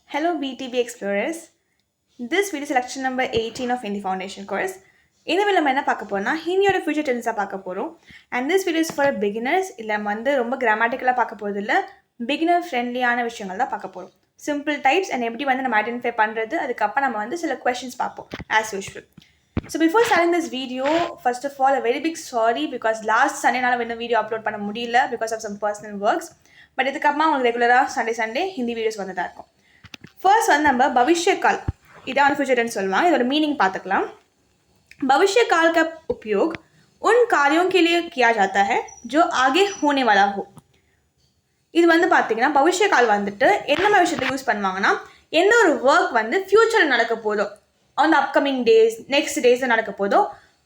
Hello BTB Explorers. This video is lecture number 18 of Hindi Foundation course. இந்த வீடியோல நம்ம என்ன பார்க்க போறோம்னா ஹிந்தியோட ஃபியூச்சர் டென்ஸா பார்க்க போறோம். And this video is for beginners. இல்ல நம்ம வந்து ரொம்ப கிராமட்டிக்கலா பார்க்க போறது இல்ல. beginner friendlyயான விஷயங்கள் தான் பார்க்க போறோம். Simple types and எப்படி வந்து நம்ம ஐடென்டிஃபை பண்றது அதுக்கு அப்புறம் நம்ம வந்து சில questions பார்ப்போம் as usual. So before starting this video, first of all a very big sorry because last Sunday நால இந்த வீடியோ அப்லோட் பண்ண முடியல because of some personal works. But இதுக்கு அப்புறமா உங்களுக்கு ரெகுலரா சண்டே ஹிந்தி வீடியோஸ் வந்துட்டா இருக்கும். फर्स्ट வந்து நம்ம भविष्य काल இதான் फ्यूचर टेंस சொல்வாங்க இதோட மீனிங் பார்த்துக்கலாம் भविष्य काल का उपयोग उन कार्यों के लिए किया जाता है जो आगे होने वाला हो இது வந்து பாத்தீங்கன்னா भविष्य काल வந்துட்டு என்ன மாதிரி விஷயத்தை யூஸ் பண்ணுவாங்கன்னா எந்த ஒரு வர்க் வந்து ஃபியூச்சர்ல நடக்க போதோ on the upcoming days next days நடக்க போதோ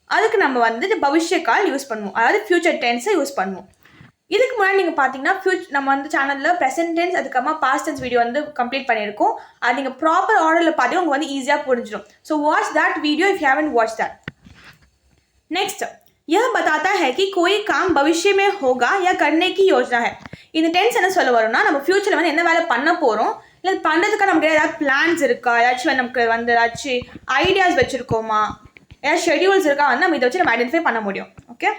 அதுக்கு நம்ம வந்து भविष्य काल யூஸ் பண்ணுவோம் அதாவது फ्यूचर टेंस யூஸ் பண்ணுவோம் இதுக்கு முன்னாடி நீங்க பாத்தீங்கன்னா நம்ம வந்து சேனல்ல பிரசன்ட் டென்ஸ் அதுக்கப்புறமா பாஸ்ட் டென்ஸ் வீடியோ வந்து கம்ப்ளீட் பண்ணிருக்கோம் அது நீங்க ப்ராப்பர் ஆர்டர்ல பாத்தீங்கன்னா உங்களுக்கு வந்து ஈஸியா புரிஞ்சிடும் so watch that video if you haven't watched that next यह बताता है कि कोई काम भविष्य में होगा या करने की योजना है இந்த டென்ஸ் என்ன சொல்ல வரும்னா நம்ம ஃபியூச்சர்ல வந்து என்ன வேலை பண்ண போறோம் இல்ல பண்றதுக்கு நமக்கு ஏதாவது பிளான்ஸ் இருக்கா ஏதாச்சும் நமக்கு வந்து ஏதாச்சும் ஐடியாஸ் வச்சிருக்கோமா ஏதாவது ஷெட்யூல்ஸ் இருக்கா வந்து நம்ம இதை வச்சு நம்ம ஐடென்டிஃபை பண்ண முடியும் ஓகே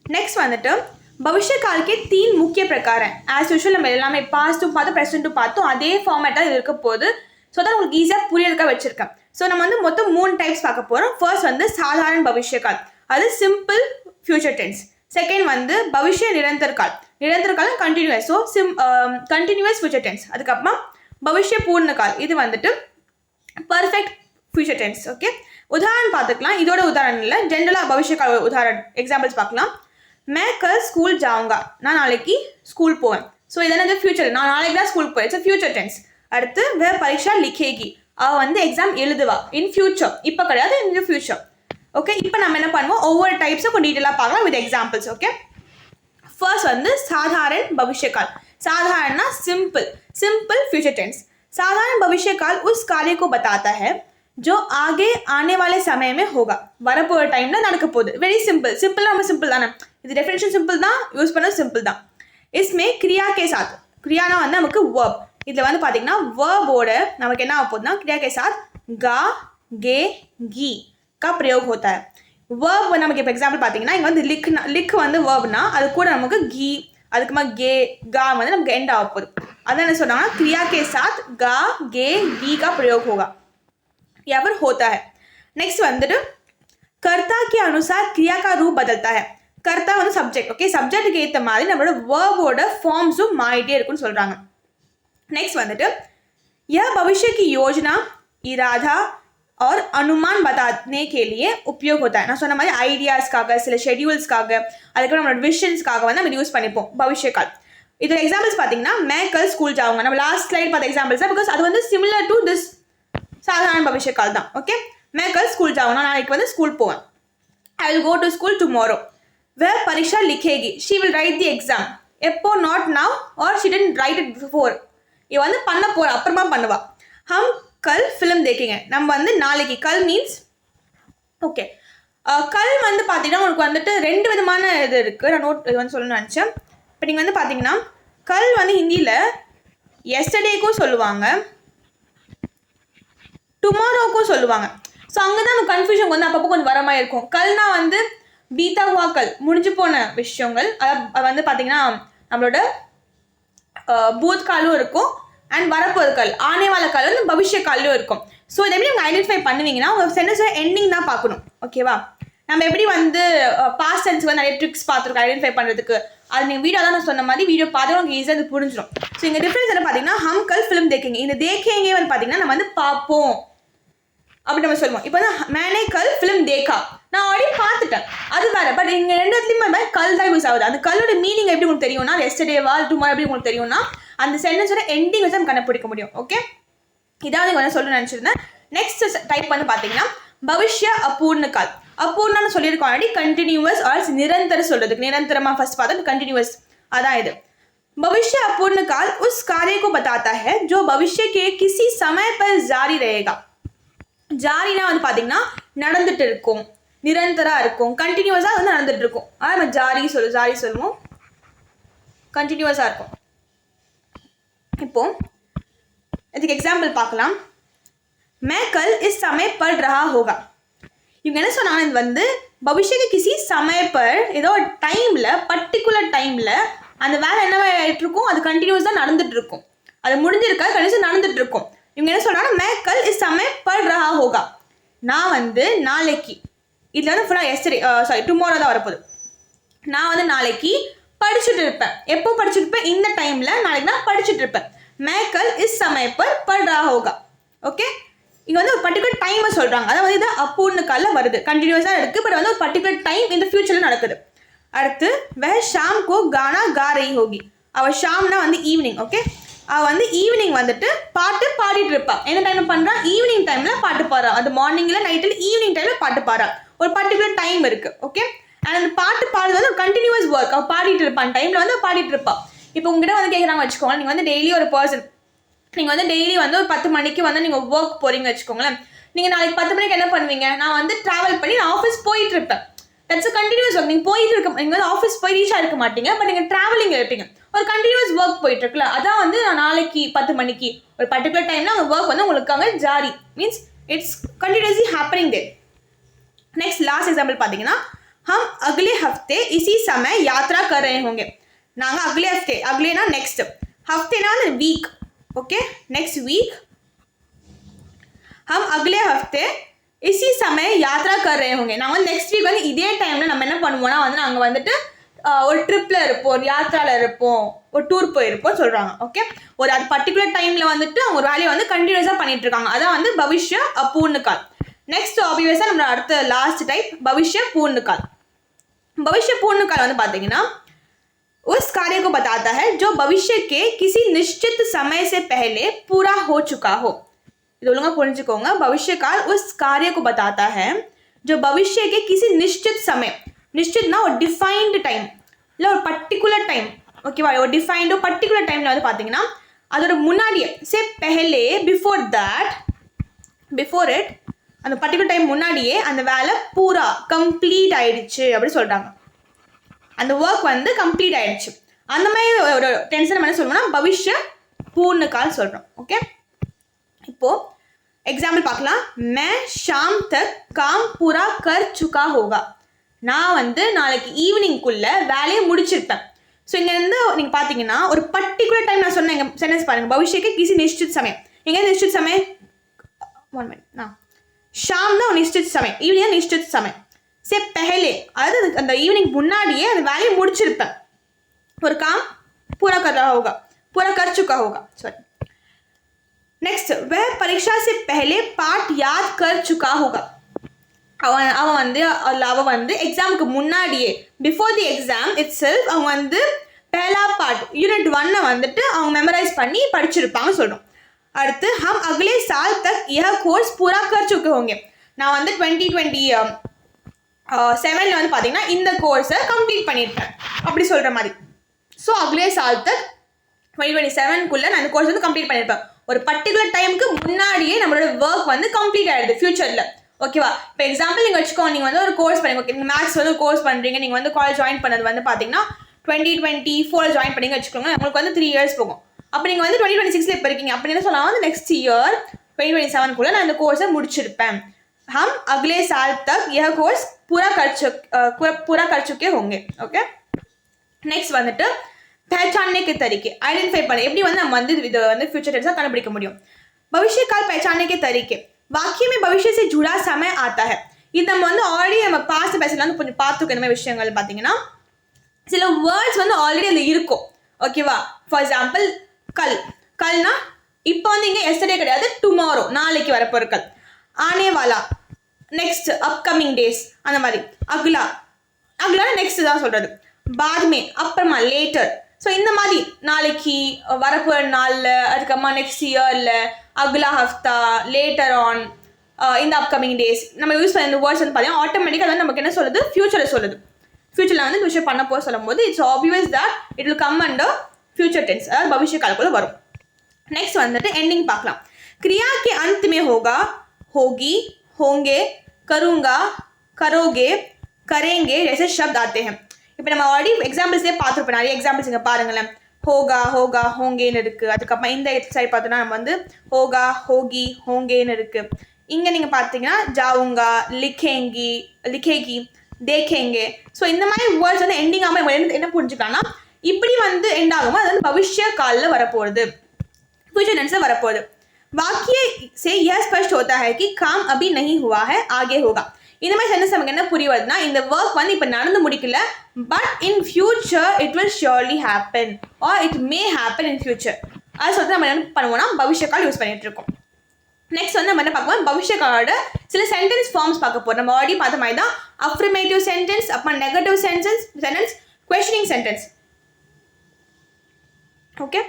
नेक्स्ट வந்துட்டு भविष्य काल के तीन मुख्य प्रकार हैं as usual நம்ம எல்லாமே past பார்த்தோம் present பார்த்தோம் அதே ஃபார்மேட்டா இது இருக்க போகுது சோ that உங்களுக்கு ஈஸியா புரியறதுக்கு வச்சிருக்கேன் சோ நம்ம வந்து மொத்தம் மூணு டைப்ஸ் பார்க்க போறோம் ஃபர்ஸ்ட் வந்து சாதாரண भविष्य काल அது சிம்பிள் ஃபியூச்சர் டென்ஸ் செகண்ட் வந்து भविष्य निरंतर काल continuous so continuous future tense அதுக்கு அப்புறமா भविष्य पूर्ण काल இது வந்துட்டு பெர்ஃபெக்ட் ஃபியூச்சர் டென்ஸ் ஓகே உதாரணம் பார்த்துக்கலாம் இதோட உதாரணம் இல்ல ஜெனரலா भविष्य काल உதாரணம் எக்ஸாம்பிள்ஸ் பார்க்கலாம் मैं कल स्कूल जाऊंगा நான் நாளைக்கு ஸ்கூல் போவேன் சோ இது என்னது ஃபியூச்சர் நான் நாளைக்கு தான் ஸ்கூல் போவேன் இட்ஸ் ஃபியூச்சர் டென்ஸ் அடுத்து वह परीक्षा लिखेगी அவ வந்து எக்ஸாம் எழுதுவா இன் ஃபியூச்சர் இப்போ கிடையாது இன் ஃபியூச்சர் ஓகே இப்போ நம்ம என்ன பண்ணுவோம் ஒவ்வொரு டைப்ஸும் கொஞ்சம் டீடைலா பார்க்கலாம் வித் எக்ஸாம்பிள்ஸ் ஓகே फर्स्ट வந்து साधारण भविष्य काल साधारण सिंपल फ्यूचर टेंस साधारण भविष्य काल उस कार्य को बताता है जो आगे आने वाले समय में होगा வரப்போற டைம்ல நடக்க போகுது வெரி சிம்பிள் நம்ம சிம்பிள் தானே இது டெஃபினிஷன் சிம்பிள் தான் யூஸ் பண்ண சிம்பிள் தான் इसमें क्रिया के साथ क्रियाனா வந்து நமக்கு verb இதுல வந்து பாத்தீங்கன்னா verb ஓட நமக்கு என்ன ஆக போகுதுனா क्रिया के साथ गा गे गी का प्रयोग होता है verb நமக்கு இப்போ எக்ஸாம்பிள் பாத்தீங்கன்னா இங்க வந்து லிக் வந்து verbனா அது கூட நமக்கு गी அதுக்குமா गे गा வந்து நமக்கு எண்ட் ஆக போகுது அதான் என்ன சொல்றாங்கன்னா क्रिया के साथ गा गे गी का प्रयोग होगा या फिर होता है नेक्स्ट வந்துட்டு कर्ता के अनुसार क्रिया का रूप बदलता है कर्ता வந்து सब्जेक्ट ओके सब्जेक्ट க்கு ஏத்த மாதிரி நம்மளோட verb ஓட ஃபார்ம்ஸும் மாறிட்டே இருக்குன்னு சொல்றாங்க नेक्स्ट வந்துட்டு यह भविष्य की योजना इरादा और अनुमान बताने के लिए उपयोग होता है நான் சொன்ன மாதிரி ஐடியாஸ்க்காக சில ஷெட்யூல்ஸ்க்காக அதுக்கு நம்மளோட விஷன்ஸ்க்காக வந்து நம்ம யூஸ் பண்ணிப்போம் भविष्य काल இதோட எக்ஸாம்பிள்ஸ் பாத்தீங்கன்னா मैं कल स्कूल जाऊंगा நம்ம லாஸ்ட் ஸ்லைட் பார்த்த எக்ஸாம்பிள்ஸ் தான் बिकॉज़ அது வந்து சிமிலர் டு திஸ் साधारण भविष्य काल தான் ओके मैं कल स्कूल जाऊंगा நாளைக்கு வந்து ஸ்கூல் போவேன் I will go to school tomorrow वह परीक्षा लिखेगी she will write the exam எப்போ not now or she didn't write it before இது வந்து பண்ண போற அப்புறமா பண்ணுவா हम कल फिल्म देखेंगे நம்ம வந்து நாளைக்கு कल means ஓகே कल வந்து பாத்தீங்கன்னா உங்களுக்கு வந்துட்டு ரெண்டு விதமான இது இருக்கு நான் நோட் இது வந்து சொல்லணும்னு நினைச்சேன் இப்போ நீங்க வந்து பாத்தீங்கன்னா कल வந்து ஹிந்தில yesterdayக்கும் சொல்லுவாங்க டுமாரோக்கும் சொல்லுவாங்க ஸோ அங்கே தான் நம்ம கன்ஃபியூஷன் வந்து அப்பப்போ கொஞ்சம் வர மாதிரி இருக்கும் கல்னா வந்து பீதா ஹுவா கல் முடிஞ்சு போன விஷயங்கள் அது வந்து பார்த்தீங்கன்னா நம்மளோட பூத் காலும் இருக்கும் அண்ட் வரப்போகிற கல் ஆனேவால கால் வந்து பவிஷ்ய காலும் இருக்கும் ஸோ இதை எப்படி நீங்கள் ஐடென்டிஃபை பண்ணுவீங்கன்னா உங்கள் சென்டென்ஸோட எண்டிங் தான் பார்க்கணும் ஓகேவா நம்ம எப்படி வந்து பாஸ்ட் டென்ஸ்க்கு வந்து நிறைய ட்ரிக்ஸ் பார்த்துருக்கோம் ஐடென்டிஃபை பண்ணுறதுக்கு அது நீங்கள் வீடியோ தான் நான் சொன்ன மாதிரி வீடியோ பார்த்து உங்களுக்கு ஈஸியாக அது புரிஞ்சிடும் ஸோ இங்கே டிஃப்ரென்ஸ் என்ன பார்த்தீங்கன்னா ஹம் கல் ஃபிலிம் தேக்கேங்க இந்த தேக்கேங்கே வந்து பார்த்தீங்கன்னா நம்ம வந்து பார்ப்போம் அப்படி நம்ம சொல்லுவோம் இப்போ வந்து மேனே கல் ஃபிலிம் தேக்கா நான் ஆல்ரெடி பார்த்துட்டேன் அது வேற பட் இங்கே ரெண்டு இடத்துலையுமே கல் தான் யூஸ் ஆகுது அந்த கல்லோட மீனிங் எப்படி உங்களுக்கு தெரியும்னா எஸ்டர்டேவா டுமாரோ எப்படி உங்களுக்கு தெரியும்னா அந்த சென்டென்ஸோட எண்டிங் வச்சு நம்ம கண்டுபிடிக்க முடியும் ஓகே இதாவது நீங்கள் வந்து சொல்ல நினச்சிருந்தேன் நெக்ஸ்ட் டைப் வந்து பார்த்தீங்கன்னா भविष्य अपूर्ण काल अपूर्णன்னு சொல்லியிருக்கோம் ஆல்ரெடி கண்டினியூஸ் ஆர் நிரந்தர சொல்றதுக்கு நிரந்தரமா ஃபர்ஸ்ட் பார்த்தா கண்டினியூஸ் அதான் இது भविष्य अपूर्ण काल उस कार्य को बताता है जो भविष्य के किसी समय पर जारी रहेगा ஜாரினா வந்து பாத்தீங்கன்னா நடந்துட்டு இருக்கும் நிரந்தரா இருக்கும் கண்டினியூஸா வந்து நடந்துட்டு இருக்கும் நம்ம ஜாரி சொல்லுவோம் கண்டினியூஸா இருக்கும் இப்போ இதுக்கு எக்ஸாம்பிள் பார்க்கலாம். मैं कल इस समय पढ़ रहा होगा. இவங்க என்ன சொன்னாங்க, இது வந்து பவிஷ்ய के किसी समय पर ஏதோ டைமில் பர்டிகுலர் டைமில் அந்த வேலை என்னவா ஆகிட்டு இருக்கும், அது கண்டினியூஸாக நடந்துட்டு இருக்கும், அது முடிஞ்சிருக்கா கண்டினியூஸாக நடந்துட்டு இருக்கும். இவங்க என்ன சொல்கிறாங்க, मैं कल इस समय पढ़ रहा होगा. நான் வந்து நாளைக்கு, இதில் வந்து ஃபுல்லாக எஸ்டர்டே டுமாரோ தான் வரப்போகுது. நான் வந்து நாளைக்கு படிச்சுட்டு இருப்பேன். எப்போ படிச்சுட்டு இருப்பேன், இந்த டைமில் நாளைக்கு நான் படிச்சுட்டு இருப்பேன். मैं कल इस समय पर पढ़ रहा होगा. ஓகே, இங்கே வந்து ஒரு பர்டிகுலர் டைமை சொல்கிறாங்க. அதாவது இது அப்பூர்ண காலில் வருது, கண்டினியூஸாக இருக்குது, பட் வந்து ஒரு பர்டிகுலர் டைம் இந்த ஃபியூச்சரில் நடக்குது. அடுத்து वह शाम को गाना गा रही होगी. அவள் ஷாம்னா வந்து ஈவினிங். ஓகே, அவள் வந்து ஈவினிங் வந்துட்டு பாட்டு பாடிட்டு இருப்பாள். என்ன டைமில் பண்ணுறான், ஈவினிங் டைமில் பாட்டு பாடுறான். அது மார்னிங்கில் நைட்டில் ஈவினிங் டைமில் பாட்டு பாடுறான். ஒரு பர்டிகுலர் டைம் இருக்குது. ஓகே, அண்ட் அந்த பாட்டு பாடுறது வந்து ஒரு கண்டினியூஸ் ஒர்க். அவள் பாடிட்டு இருப்பான் டைமில் வந்து பாடிட்டு இருப்பாள். இப்போ உங்ககிட்ட வந்து கேட்குறாங்க வச்சுக்கோங்க, நீங்கள் வந்து டெய்லி ஒரு பர்சன், நீங்கள் வந்து டெய்லி வந்து ஒரு 10 மணிக்கு வந்து நீங்கள் ஒர்க் போகிறீங்க வச்சுக்கோங்களேன். நீங்கள் நாளைக்கு 10 மணிக்கு என்ன பண்ணுவீங்க, நான் வந்து ட்ராவல் பண்ணி நான் ஆஃபீஸ் போயிட்டு இருப்பேன். That's a continuous work. நீங்கள் போயிட்டு இருக்க, நீங்கள் வந்து ஆஃபீஸ் போய் ரீச் ஆகிருக்க மாட்டீங்க, பட் நீங்கள் ட்ராவலிங் இருப்பீங்க. ஒரு கண்டினியூஸ் ஒர்க் போயிட்டு இருக்குல்ல, அதான் வந்து நான் நாளைக்கு 10 மணிக்கு ஒரு பர்டிகுலர் டைமில் அந்த ஒர்க் வந்து உங்களுக்காக ஜாரி means it's continuously happening day. Next last example पातीங்கன்னா हम अगले हफ्ते इसी समय यात्रा कर रहे होंगे. नांगा अगले हफ्ते, अगले ना नेक्स्ट हफ्ते ना वीक. ओके, नेक्स्ट वीक हम अगले हफ्ते इसी समय यात्रा कर रहे होंगे. நாங்க நெக்ஸ்ட் வீக் வந்து இதே டைம்ல நம்ம என்ன பண்ணுவோம்னா வந்து நாங்க வந்துட்டு ஒரு ட்ரிப்ல இருப்போம், ஒரு யாத்திரால இருப்போம், ஒரு டூர் போயிருப்போம் சொல்றாங்க. ஓகே, ஒரு அது பர்டிகுலர் டைம்ல வந்துட்டு அவங்க ஒரு வேலையை வந்து கண்டினியூஸா பண்ணிட்டு இருக்காங்க. அதான் வந்து பவிஷ்ய அபூர்ண கால். नेक्स्ट ऑब्वियसली நம்ம அடுத்த लास्ट टाइप भविष्य पूर्ण काल. भविष्य पूर्ण काल வந்து பாத்தீங்கன்னா उस कार्य को बताता है जो भविष्य के किसी निश्चित समय से पहले पूरा हो चुका हो. இது ஒழுங்கா புரிஞ்சுக்கோங்க. भविष्य काल उस कार्य को बताता है जो भविष्य के किसी निश्चित समय, निश्चितனா ஒரு டிஃபைன்டு டைம் இல்ல ஒரு பர்టిక్యులர் டைம். ஓகேவா, ஒரு டிஃபைன்டு பர்టిక్యులர் டைம்ல வந்து பாத்தீங்கன்னா அதோட முன்னாடியே से पहले बिफोर दैट, बिफोर इट அந்த பர்டிகுலர் டைம் முன்னாடியே அந்த வேலை பூரா கம்ப்ளீட் ஆயிடுச்சு அப்படி சொல்கிறாங்க. அந்த ஒர்க் வந்து கம்ப்ளீட் ஆயிடுச்சு. அந்த மாதிரி ஒரு டென்ஷன் என்ன சொல்லணும்னா பவிஷ்ய பூர்ண கால் சொல்கிறோம். ஓகே, இப்போது எக்ஸாம்பிள் பார்க்கலாம். मैं शाम तक काम पूरा कर चुका होगा. நான் வந்து நாளைக்கு ஈவினிங்குள்ளே வேலையை முடிச்சிருப்பேன். ஸோ இங்கேருந்து நீங்கள் பார்த்தீங்கன்னா ஒரு பர்டிகுலர் டைம் நான் சொன்னேன். எங்கள் சென்டென்ஸ் பாருங்கள். பவிஷ்யக்கு கிசி நிश्चित समय. எங்கே निश्चित समय, 1 मिनट शाम ना निश्चित समय, ஈவினிங் निश्चित समय से पहले, अதாவது அந்த ஈவினிங் முன்னாடியே அந்த வேலையை முடிச்சிருப்பேன். ஒரு काम पूरा कर रहा होगा, पूरा कर चुका होगा. सॉरी, नेक्स्ट वह परीक्षा से पहले पाठ याद कर चुका होगा. அவன் வந்து எக்ஸாமுக்கு முன்னாடியே before the exam it self அவங்க வந்து पहला पार्ट யூனிட் 1 வந்துட்டு அவங்க மெமரைஸ் பண்ணி படிச்சிருப்பாங்க சொல்கிறோம். அடுத்து हम अगले साल तक यह कोर्स पूरा कर चुके होंगे. நான் வந்து 2027 வந்து பார்த்தீங்கன்னா இந்த கோர்ஸை கம்ப்ளீட் பண்ணியிருப்பேன் அப்படி சொல்கிற மாதிரி. ஸோ அகலே சால் தக் 2027குள்ளே நான் இந்த கோர்ஸ் வந்து கம்ப்ளீட் பண்ணியிருப்பேன். ஒரு பர்டிகுலர் டைமுக்கு முன்னாடியே நம்மளோட ஒர்க் வந்து கம்ப்ளீட் ஆகிடுது ஃபியூச்சரில். ஓகேவா, இப்போ எக்ஸாம்பிள் நீங்கள் வச்சுக்கோங்க, நீங்கள் வந்து ஒரு கோர்ஸ் பண்ணி, ஓகே நீங்கள் மேக்ஸ் வந்து ஒரு கோர்ஸ் பண்ணுறீங்க, நீங்கள் வந்து காலேஜ் ஜாயின் பண்ணது வந்து பார்த்தீங்கன்னா 2024 ஜாயின் பண்ணிங்க வச்சுக்கோங்க, உங்களுக்கு வந்து 3 இயர்ஸ் போகும். அப்போ நீங்கள் வந்து 2026 இப்போ இருக்கீங்க, அப்படி என்ன சொல்லலாம் வந்து நெக்ஸ்ட் இயர் 2027குள்ளே நான் இந்த கோர்ஸை முடிச்சிருப்பேன். हम अगले साल तक यह कोर्स पूरा कर चुके होंगे. ओके, नेक्स्ट வந்துட்டு पहचानने के तरीके, ஐடென்டிஃபை பண்ண எப்படி வந்து நம்ம வந்து இது வந்து ஃபியூச்சர் டென்ஸாக கண்டுபிடிக்க முடியும். भविष्य काल पहचानने के तरीके, वाक्य में भविष्य से जुड़ा समय आता है. இது நம்ம வந்து ஆல்ரெடி நம்ம பாஸ்ட் பேசலாம் வந்து கொஞ்சம் பார்த்துக்க. இந்த மாதிரி விஷயங்கள் பார்த்தீங்கன்னா சில வேர்ட்ஸ் வந்து ஆல்ரெடி அதில் இருக்கும். ஓகேவா, ஃபார் எக்ஸாம்பிள் கல், கல்னா இப்போ வந்து இங்கே எஸ்டர்டே கிடையாது, டுமாரோ நாளைக்கு வரப்போகிற கல். ஆனே வாலா நெக்ஸ்ட் அப்கமிங் டேஸ் அந்த மாதிரி. அகுலா, அகுலா நெக்ஸ்ட் தான் சொல்கிறது. பாத்மே அப்புறமா லேட்டர். ஸோ இந்த மாதிரி நாளைக்கு வரப்போகிற நாளில், அதுக்கப்புறமா நெக்ஸ்ட் இயரில், அகுலா ஹஃப்தா, லேட்டர் ஆன், இந்த அப்கமிங் டேஸ் நம்ம யூஸ் பண்ண இந்த வேர்ட்ஸ் வந்து பார்த்தீங்கன்னா ஆட்டோமேட்டிக்காக வந்து நமக்கு என்ன சொல்லுது, ஃபியூச்சரை சொல்லுது. ஃபியூச்சரில் வந்து இந்த விஷயம் பண்ண போக சொல்லும் போது it's obvious that it will come under future tense, அதாவது பவிஷ்ய காலக்குள்ள வரும். नेक्स्ट வந்துட்டு எண்டிங் பார்க்கலாம். क्रिया के अंत में होगा, होगी, होंगे, करूँगा, करोगे, करेंगे जैसे शब्द आते हैं. இப்போ நம்ம ஆல்ரெடி எக்ஸாம்பிள்ஸ்லேயே பார்த்துருப்போம், நிறைய எக்ஸாம்பிள்ஸ் இங்கே பாருங்களேன். ஹோகா ஹோகா ஹோங்கேன்னு இருக்குது. அதுக்கப்புறம் இந்த சைடு பார்த்தோன்னா நம்ம வந்து ஹோகா ஹோகி ஹோங்கேன்னு இருக்குது. இங்கே நீங்கள் பார்த்தீங்கன்னா ஜாவுங்கா லிக்கேங்கி லிக்கேகி தேக்கேங்கே. ஸோ இந்த மாதிரி வேர்ட்ஸ் வந்து எண்டிங் ஆகாமல் என்ன புரிஞ்சுக்கலாம்னா இப்படி வந்து எண்ட் ஆகுமோ அது வந்து பவிஷ்ய காலில் வரப்போகுது, फ्यूचर टेंस से வரப்போகுது. वाक्य से यह स्पष्ट होता है कि काम अभी नहीं हुआ है, आगे होगा. இந்த மாதிரி சென்டென்ஸ் நமக்கு என்ன புரிய வருதுன்னா இந்த ஒர்க் வந்து இப்போ நடந்து முடிக்கல, but in future it will surely happen R it may happen in future. அதை சொல்லிட்டு நம்ம என்ன பண்ணுவோம்னா பவிஷ்ய கால் யூஸ் பண்ணிட்டு இருக்கோம். நெக்ஸ்ட் வந்து நம்ம என்ன பார்க்கலாம், பவிஷ்ய காலோட சில சென்டென்ஸ் ஃபார்ம்ஸ் பார்க்க போகிறோம். நம்ம ஆல்ரெடி பார்த்த மாதிரி தான் அஃப்ரிமேட்டிவ் சென்டென்ஸ், அப்புறம் negative sentence, questioning sentence. Okay,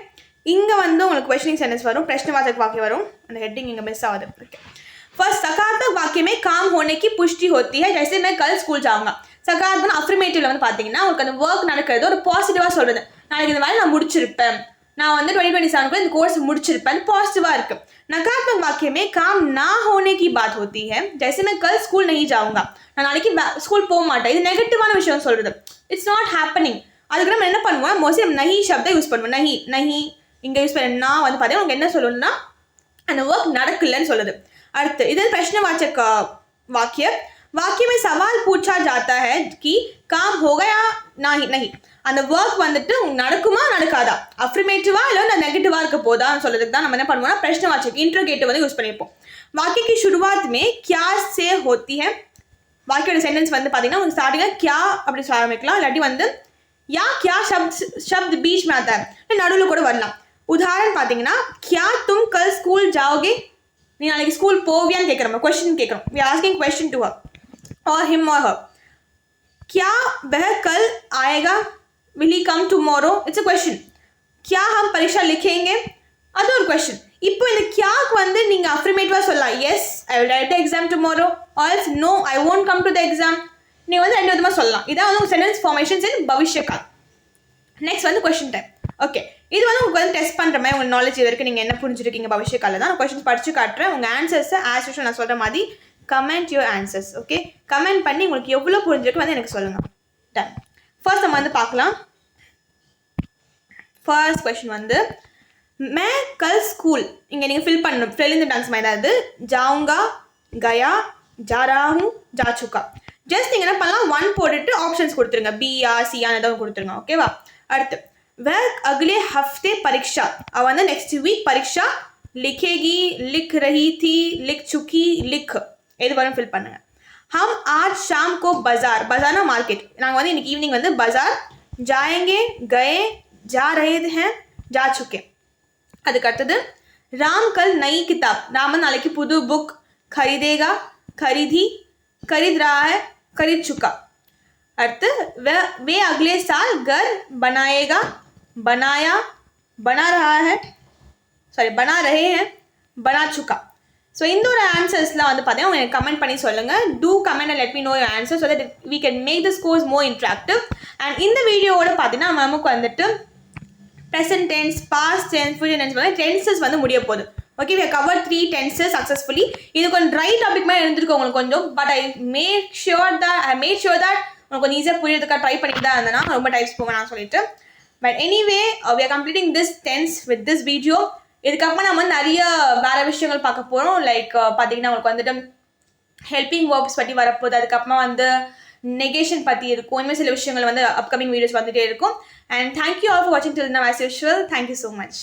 இங்கே வந்து உங்களுக்கு क्वेश्चनिंग सेंटेंस वरुम, प्रश्नवाचक वाक्य वरुम. அந்த हेडिंग இங்கே मिस ஆகுது. ओके, फर्स्ट सकारात्मक वाक्य में काम होने की पुष्टि होती है. जैसे मैं कल स्कूल जाऊंगा. सकारात्मक अफ्रिमेटिव्ல வந்து பாத்தீங்கன்னா உங்களுக்கு அந்த वर्क நடக்கிறது ஒரு பாசிட்டிவா சொல்றது. நாளைக்கு இந்த வேலை நான் முடிச்சிருப்பேன், நான் வந்து 2027 को இந்த கோர்ஸ் முடிச்சிருப்பேன், பாசிட்டிவா இருக்கு. नकारात्मक वाक्य में काम ना होने की बात होती है. जैसे मैं कल स्कूल नहीं जाऊंगा, நான் நாளைக்கு ஸ்கூல் போக மாட்டேன். இது நெகட்டிவான விஷயம் சொல்றது. It's not happening. அதுக்கு நம்ம என்ன பண்ணுவோம், மோஸ்ட்லி நஹி शब्द யூஸ் பண்ணுவோம். நஹி நஹி இங்கே யூஸ் பண்ண நான் வந்து பார்த்தீங்கன்னா உங்களுக்கு என்ன சொல்லணும்னா அந்த ஒர்க் நடக்கலன்னு சொல்லுது. அடுத்து இது प्रश्नवाचक वाक्य. वाक्य में सवाल पूछा जाता है कि काम होगा या नहीं. அந்த ஒர்க் வந்துட்டு நடக்குமா நடக்காதா, அஃப்ரிமேட்டிவா இல்லை நெகட்டிவா இருக்க போதான்னு சொல்றதுக்கு தான் நம்ம என்ன பண்ணுவோம்னா प्रश्नवाचक इंट्रोगेटिव வந்து यूज பண்ணியிருப்போம். वाक्य की शुरुआत में क्या से होती है. வாக்கியோட சென்டென்ஸ் வந்து பார்த்தீங்கன்னா உங்களுக்கு ஸ்டார்டிங்ல क्या அப்படி சொல்ல ஆரம்பிக்கலாம், இல்லாட்டி வந்து या क्या शब्द बीच में आता है நடுவில் கூட வரலாம். उदाहरण பார்த்தீங்கன்னா क्या तुम कल स्कूल जाओगे. நீ நாளைக்கு ஸ்கூல் போவியான்னு கேட்குறோம், क्वेश्चन கேட்குறோம். we are asking question to her or him or her. क्या वह कल आएगा, will he come tomorrow. it's a question. क्या हम परीक्षा लिखेंगे, அது ஒரு question. இப்போ இந்த क्याக்கு வந்து நீங்க அஃப்ரிமேட்டிவா சொல்லலாம், yes I will write the exam tomorrow or else no I won't come to the exam. நீங்க வந்து ரெண்டு விதமா சொல்லலாம். இதான் வந்து சென்டென்ஸ் ஃபார்மேஷன்ஸ் இன் பவிஷ்ய கால். நெக்ஸ்ட் வந்து क्वेश्चन டைம். ஓகே, இது வந்து உங்களுக்கு வந்து டெஸ்ட் பண்ணுற மாதிரி உங்கள் நாலேஜ் இது வரைக்கும் நீங்கள் என்ன புரிஞ்சுருக்கீங்க பவிஷ்ய காலில் தான். நான் கொஸ்டின்ஸ் படித்து காட்டுறேன். உங்கள் ஆன்சர்ஸை ஆஸ் யூஷுவல் நான் சொல்கிற மாதிரி comment your answers. Okay, comment பண்ணி உங்களுக்கு எவ்வளோ புரிஞ்சிருக்கு வந்து எனக்கு சொல்லுங்கள். டன். ஃபர்ஸ்ட் நம்ம வந்து பார்க்கலாம். ஃபர்ஸ்ட் கொஸ்டின் வந்து மே கல் ஸ்கூல். இங்கே நீங்கள் ஃபில் பண்ணணும், ஃபில் இந்த டான்ஸ் மாதிரி தான். இது ஜாவுங்கா கயா ஜா ராஹூ ஜா சுக்கா. ஜஸ்ட் நீங்கள் என்ன பண்ணலாம், ஒன் போட்டுட்டு ஆப்ஷன்ஸ் கொடுத்துருங்க, பிஆ சிஆன்னு ஏதாவது கொடுத்துருங்க. ஓகேவா. அடுத்து वह अगले हफ्ते परीक्षा, अब வந்து नेक्स्ट वीक परीक्षा लिखेगी, लिख रही थी, लिख चुकी, लिख இது வரும் ஃபில் பண்ணுங்க. हम आज शाम को बाजार, बाजार मार्केट, நாங்கள் வந்து இன்னைக்கு ஈவினிங் வந்து बाजार जाएंगे, गए, जा रहे हैं, जा चुके. அதுக்கு அடுத்தது राम कल नई किताब, राम நாளைக்கு புது புக், खरीदेगा, खरीदी, खरीद रहा है, खरीद चुका. அடுத்து वे अगले साल घर बनाएगा, बनाया, बना रहा है, सॉरी बना रहे हैं, बना चुका. ஸோ இந்த ஒரு ஆன்சர்ஸ்லாம் வந்து பார்த்தீங்கன்னா உங்களுக்கு கமெண்ட் பண்ணி சொல்லுங்கள். To comment and let me know your answer so that we can make the scores more interactive. And இந்த வீடியோவோட பார்த்தீங்கன்னா நமக்கு வந்துட்டு present tense, past tense, future tense வந்து டென்சஸ் வந்து முடிய போகுது. Okay, we cover 3 tenses successfully. இது கொஞ்சம் ட்ரை டாபிக் மாதிரி இருந்திருக்கு உங்களுக்கு கொஞ்சம், but I made sure that உங்களுக்கு கொஞ்சம் ஈஸியாக புரியறதுக்காக ட்ரை பண்ணிட்டு தான் இருந்தேன்னா ரொம்ப டைப்ஸ் போவேன் நான் சொல்லிட்டு. But anyway we are completing this tense with this video. இதுக்கப்புறம் நம்ம நிறைய வேற விஷயங்கள் பார்க்க போகிறோம். லைக் பார்த்தீங்கன்னா உங்களுக்கு வந்துட்டு ஹெல்பிங் வேர்ப்ஸ் பற்றி வரப்போகுது, அதுக்கப்புறமா வந்து நெகேஷன் பற்றி இருக்கும். இனிமேல் சில விஷயங்கள் வந்து அப்கமிங் வீடியோஸ் வந்துகிட்டே இருக்கும். அண்ட் தேங்க்யூ ஆல் ஃபார் வாட்சிங் till now as usual. Thank you so much.